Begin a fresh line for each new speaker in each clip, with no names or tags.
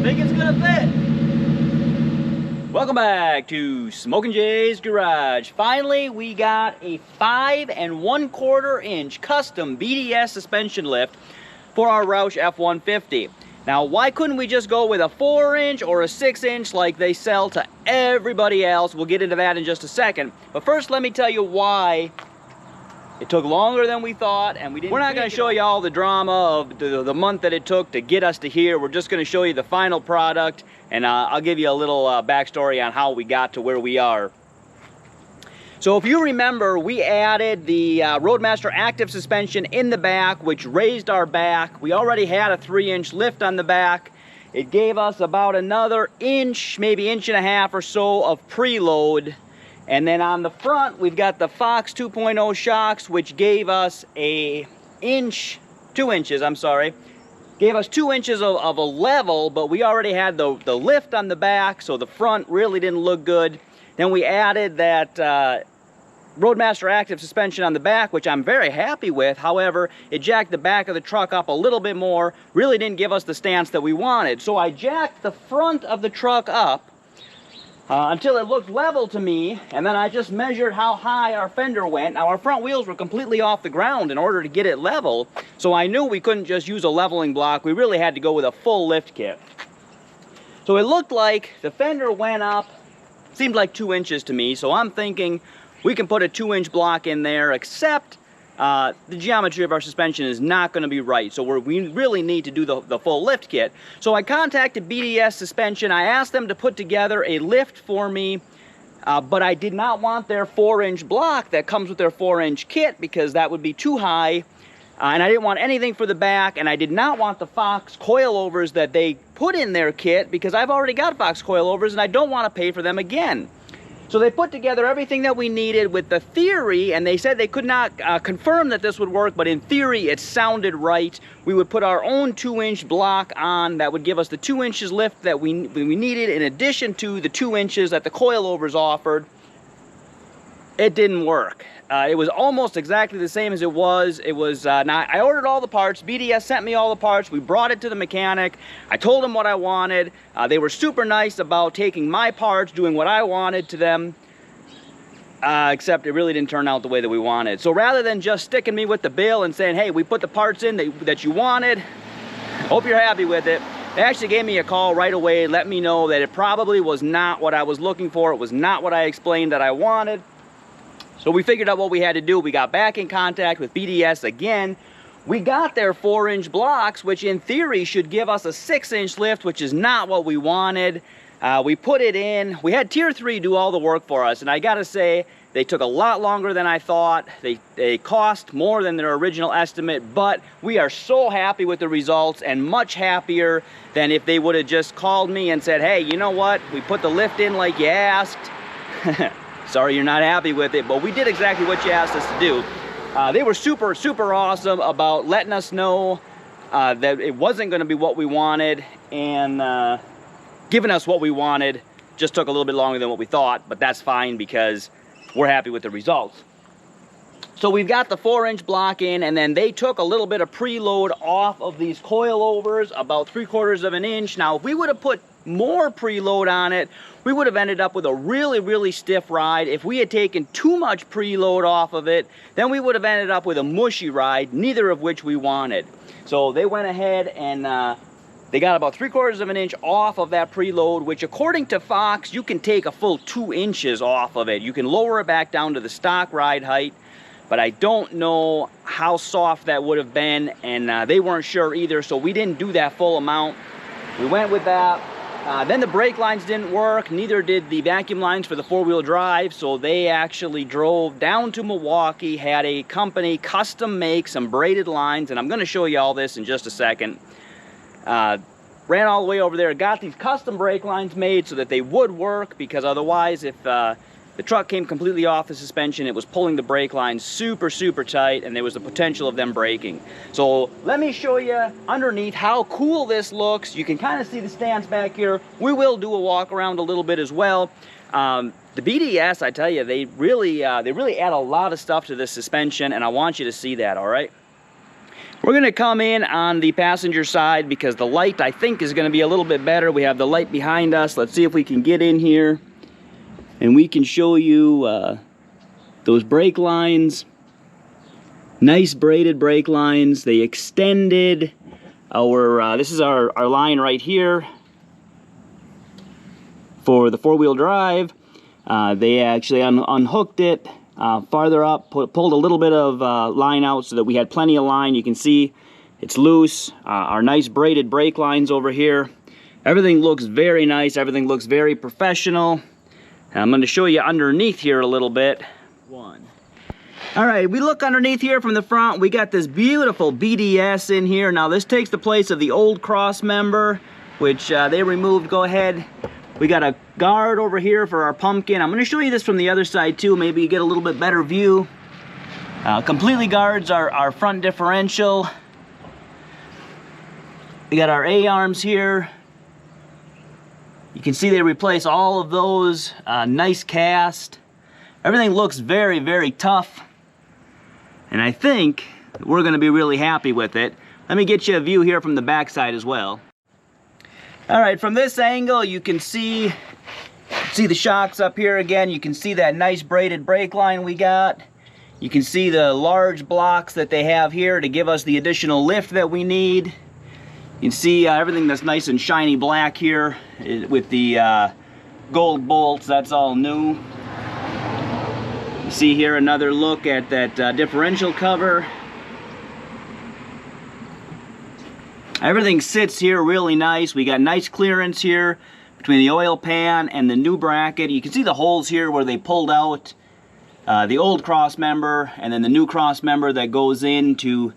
Think it's gonna fit. Welcome back to Smok'n Jay's Garage. Finally, we got a 5 1/4 inch custom BDS suspension lift for our Roush F-150. Now, why couldn't we just go with a 4-inch or a 6-inch like they sell to everybody else? We'll get into that in just a second. But first, let me tell you why it took longer than we thought, and we're not going to show you all the drama of the month that it took to get us to here. We're just going to show you the final product, and I'll give you a little backstory on how we got to where we are. So if you remember, we added the Roadmaster active suspension in the back, which raised our back. We already had a 3-inch lift on the back. It gave us about another inch, maybe 1.5 or so of preload. And then on the front, we've got the Fox 2.0 shocks, which gave us gave us 2 inches of a level, but we already had the lift on the back, so the front really didn't look good. Then we added that Roadmaster active suspension on the back, which I'm very happy with. However, it jacked the back of the truck up a little bit more, really didn't give us the stance that we wanted. So I jacked the front of the truck up until it looked level to me, and then I just measured how high our fender went. Now, our front wheels were completely off the ground in order to get it level, so I knew we couldn't just use a leveling block. We really had to go with a full lift kit. So it looked like the fender went up, seemed like 2 inches to me, so I'm thinking we can put a 2-inch block in there, except the geometry of our suspension is not going to be right, so we really need to do the full lift kit. So I contacted BDS Suspension. I asked them to put together a lift for me, but I did not want their 4-inch block that comes with their 4-inch kit, because that would be too high, and I didn't want anything for the back, and I did not want the Fox coilovers that they put in their kit, because I've already got Fox coilovers and I don't want to pay for them again. So they put together everything that we needed with the theory, and they said they could not confirm that this would work, but in theory it sounded right. We would put our own 2-inch block on that would give us the 2 inches lift that we needed, in addition to the 2 inches that the coilovers offered. It didn't work. It was almost exactly the same as it was. Now, I ordered all the parts. BDS sent me all the parts. We brought it to the mechanic. I told them what I wanted. They were super nice about taking my parts, doing what I wanted to them, except it really didn't turn out the way that we wanted. So rather than just sticking me with the bill and saying, hey, we put the parts in that you wanted, hope you're happy with it, they actually gave me a call right away, let me know that it probably was not what I was looking for. It was not what I explained that I wanted. So we figured out what we had to do. We got back in contact with BDS again. We got their 4-inch blocks, which in theory should give us a 6-inch lift, which is not what we wanted. We put it in. We had Tier 3 do all the work for us, and I gotta say, they took a lot longer than I thought. They cost more than their original estimate, but we are so happy with the results, and much happier than if they would have just called me and said, hey, you know what? We put the lift in like you asked. Sorry you're not happy with it, but we did exactly what you asked us to do. They were super, super awesome about letting us know that it wasn't going to be what we wanted, and giving us what we wanted. Just took a little bit longer than what we thought, but that's fine because we're happy with the results. So we've got the 4-inch block in, and then they took a little bit of preload off of these coilovers, about 3/4 of an inch. Now, if we would have put more preload on it, we would have ended up with a really, really stiff ride. If we had taken too much preload off of it, then we would have ended up with a mushy ride, neither of which we wanted. So they went ahead and they got about 3/4 of an inch off of that preload, which according to Fox, you can take a full 2 inches off of it. You can lower it back down to the stock ride height, but I don't know how soft that would have been, and they weren't sure either, so we didn't do that full amount. We went with that. Then the brake lines didn't work, neither did the vacuum lines for the 4-wheel drive, so they actually drove down to Milwaukee, had a company custom make some braided lines, and I'm going to show you all this in just a second. Ran all the way over there, got these custom brake lines made so that they would work, because otherwise if the truck came completely off the suspension, it was pulling the brake lines super, super tight, and there was the potential of them breaking. So let me show you underneath how cool this looks. You can kind of see the stance back here. We will do a walk around a little bit as well. The BDS, I tell you, they really add a lot of stuff to this suspension, and I want you to see that, all right? We're going to come in on the passenger side because the light, I think, is going to be a little bit better. We have the light behind us. Let's see if we can get in here and we can show you those brake lines. Nice braided brake lines. They extended our, this is our line right here for the four-wheel drive. They actually unhooked it farther up, pulled a little bit of line out so that we had plenty of line. You can see it's loose. Our nice braided brake lines over here. Everything looks very nice. Everything looks very professional. I'm going to show you underneath here a little bit. Alright, we look underneath here from the front. We got this beautiful BDS in here. Now this takes the place of the old cross member, which they removed. Go ahead. We got a guard over here for our pumpkin. I'm going to show you this from the other side too. Maybe you get a little bit better view. Completely guards our front differential. We got our A-arms here. You can see they replace all of those. Nice cast. Everything looks very, very tough. And I think we're going to be really happy with it. Let me get you a view here from the back side as well. Alright, from this angle you can see the shocks up here again. You can see that nice braided brake line we got. You can see the large blocks that they have here to give us the additional lift that we need. You can see everything that's nice and shiny black here with the gold bolts. That's all new. You see here another look at that differential cover. Everything sits here really nice. We got nice clearance here between the oil pan and the new bracket. You can see the holes here where they pulled out the old cross member and then the new cross member that goes in to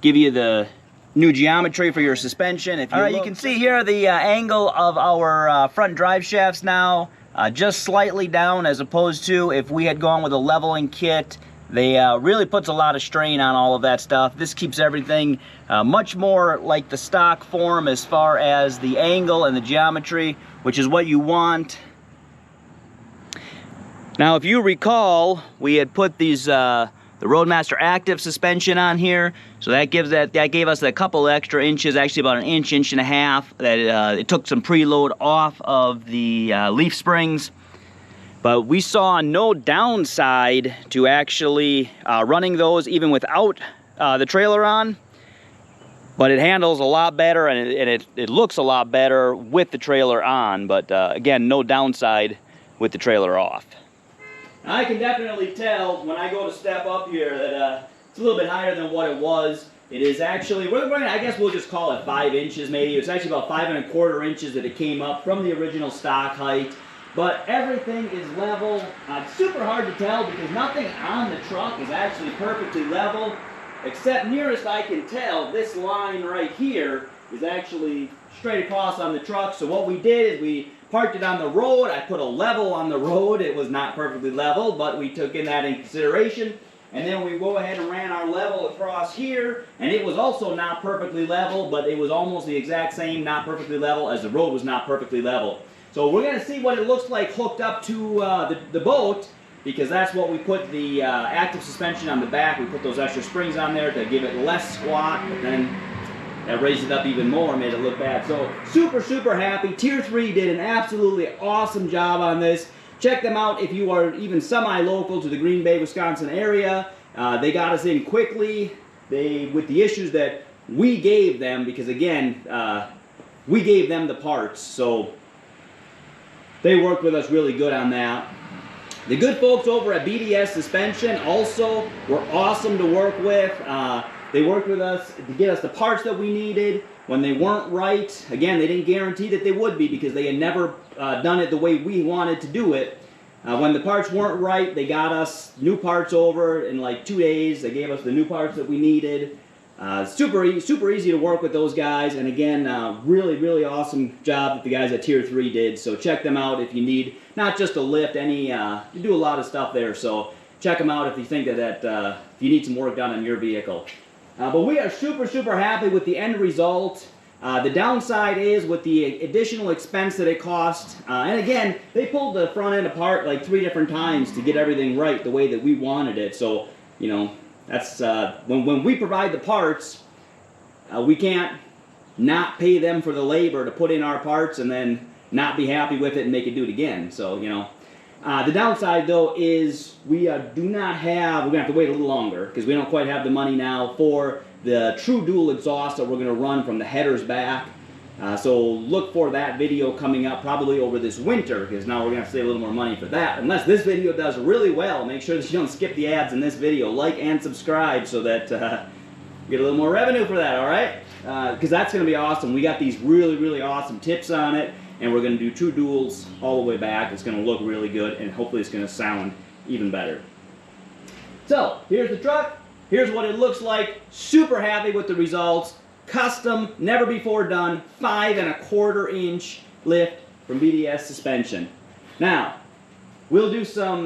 give you the new geometry for your suspension. Alright, you can see here the angle of our front drive shafts now. Just slightly down, as opposed to if we had gone with a leveling kit. They really puts a lot of strain on all of that stuff. This keeps everything much more like the stock form as far as the angle and the geometry, which is what you want. Now, if you recall, we had put these the Roadmaster Active suspension on here, so that gave us a couple extra inches, actually about an inch and a half. That it took some preload off of the leaf springs. But we saw no downside to actually running those even without the trailer on. But it handles a lot better and it looks a lot better with the trailer on. But again, no downside with the trailer off. I can definitely tell when I go to step up here that it's a little bit higher than what it was. It is actually, I guess we'll just call it 5 inches maybe. It's actually about 5 1/4 inches that it came up from the original stock height. But everything is level. It's super hard to tell because nothing on the truck is actually perfectly level, except nearest I can tell, this line right here is actually straight across on the truck. So what we did is we parked it on the road. I put a level on the road. It was not perfectly level, but we took in that in consideration. And then we go ahead and ran our level across here, and it was also not perfectly level, but it was almost the exact same, not perfectly level, as the road was not perfectly level. So we're going to see what it looks like hooked up to the boat, because that's what we put the active suspension on the back. We put those extra springs on there to give it less squat, but then that raised it up even more, made it look bad. So super, super happy. Tier 3 did an absolutely awesome job on this. Check them out if you are even semi-local to the Green Bay, Wisconsin area. They got us in quickly. With the issues that we gave them, because again, we gave them the parts, so they worked with us really good on that. The good folks over at BDS Suspension also were awesome to work with. They worked with us to get us the parts that we needed. When they weren't right, again, they didn't guarantee that they would be because they had never done it the way we wanted to do it. When the parts weren't right, they got us new parts over in like 2 days. They gave us the new parts that we needed. Super easy to work with those guys, and again, really, really awesome job that the guys at Tier 3 did. So check them out if you need not just a lift, you do a lot of stuff there. So check them out if you think that if you need some work done on your vehicle. But we are super, super happy with the end result. The downside is with the additional expense that it cost. And again, they pulled the front end apart like 3 different times to get everything right the way that we wanted it. So, you know, that's when we provide the parts, we can't not pay them for the labor to put in our parts and then not be happy with it and make it do it again. So, you know, the downside though is we do not have, we're gonna have to wait a little longer because we don't quite have the money now for the true dual exhaust that we're gonna run from the headers back. So look for that video coming up probably over this winter, because now we're gonna have to save a little more money for that. Unless this video does really well, make sure that you don't skip the ads in this video. Like and subscribe so that we get a little more revenue for that, all right? Because that's gonna be awesome. We got these really, really awesome tips on it, and we're gonna do true duals all the way back. It's gonna look really good, and hopefully it's gonna sound even better. So, here's the truck. Here's what it looks like. Super happy with the results. Custom, never before done, 5 1/4 inch lift from BDS suspension. Now, we'll do some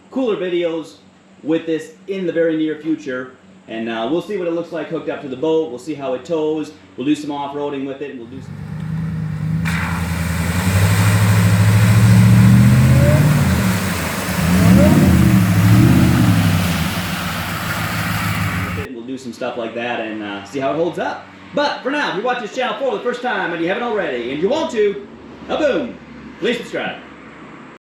cooler videos with this in the very near future, and we'll see what it looks like hooked up to the boat. We'll see how it tows. We'll do some off-roading with it, and we'll do some... some stuff like that and see how it holds up. But for now, if you watch this channel for the first time and you haven't already, and you want to, boom, please subscribe.